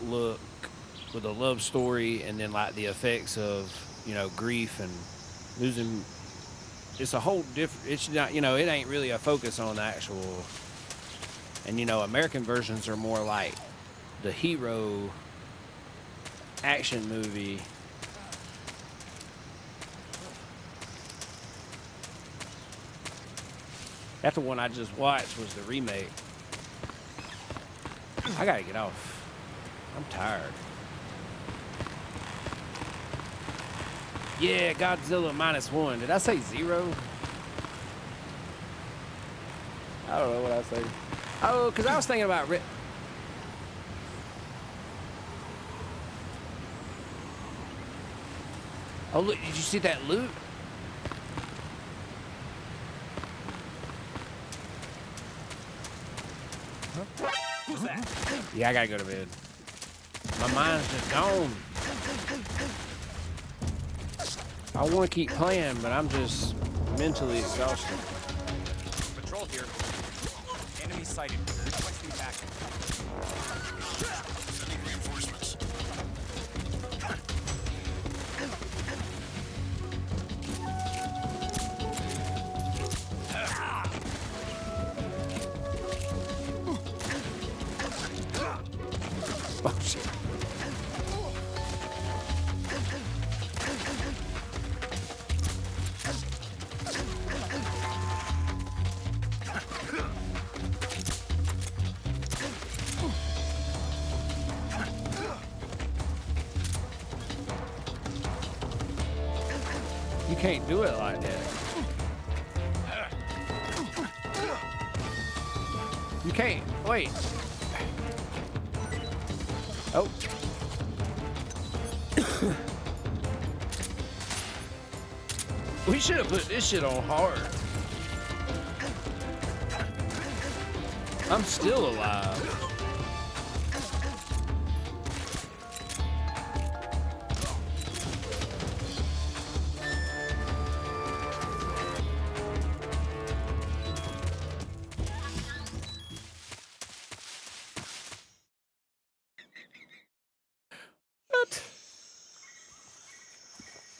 look with a love story, and then like the effects of grief and losing. It's a whole different. It's not it ain't really a focus on the actual. And American versions are more like the hero action movie. That's the one I just watched, was the remake. I gotta get off. I'm tired. Yeah, Godzilla -1. Did I say 0? I don't know what I said. Oh, because I was thinking about Oh, look, did you see that loot? Who's that? Yeah, I gotta go to bed. My mind's just gone. I want to keep playing, but I'm just mentally exhausted. Patrol here. Enemy sighted. Requesting backup. Sending reinforcements. Oh, shit. You can't do it like that. You can't. Wait. Oh. We should have put this shit on hard. I'm still alive. What?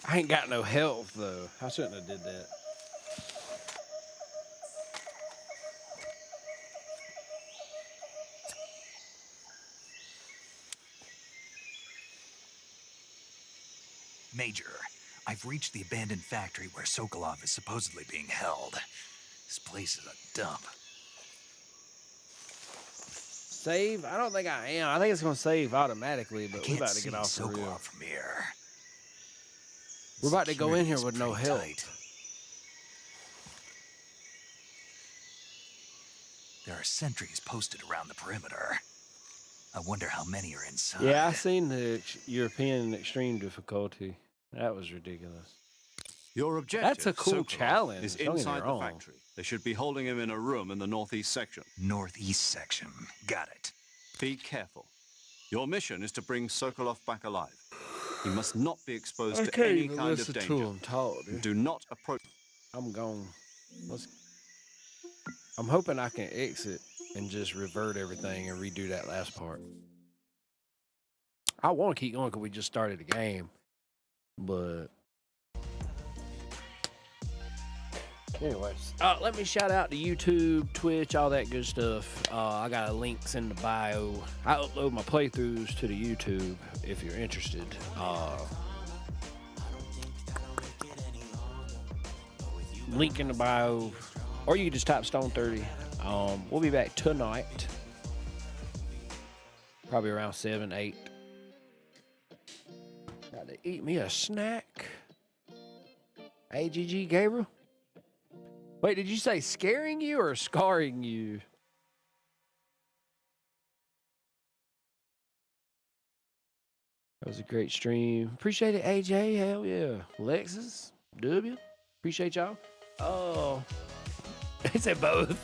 I ain't got no health though. I shouldn't have did that. Major, I've reached the abandoned factory where Sokolov is supposedly being held. This place is a dump. Save? I don't think I am. I think it's gonna save automatically, but we're about to get off the Sokolov real. from here. We're about to go in here Security's with no pretty help. tight. There are sentries posted around the perimeter. I wonder how many are inside. Yeah, I seen the European extreme difficulty. That was ridiculous. Your objective, That's a cool Sokolov, challenge, is don't get me inside the wrong. factory. They should be holding him in a room in the northeast section. Northeast section. Got it. Be careful. Your mission is to bring Sokolov back alive. He must not be exposed to any kind of danger. to him talk, dude. Do not approach. I'm gone. I'm hoping I can exit and just revert everything and redo that last part. I want to keep going because we just started the game, but anyways, let me shout out to YouTube, Twitch, all that good stuff. I got links in the bio. I upload my playthroughs to the YouTube if you're interested. Link in the bio, or you can just type Stone 30. We'll be back tonight, probably around 7, 8. Got to eat me a snack. AGG Gabriel. Wait, did you say scaring you or scarring you? That was a great stream. Appreciate it, AJ. Hell yeah. Lexus, W. Appreciate y'all. Oh, he said both.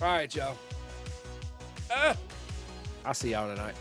All right, y'all. I'll see y'all tonight.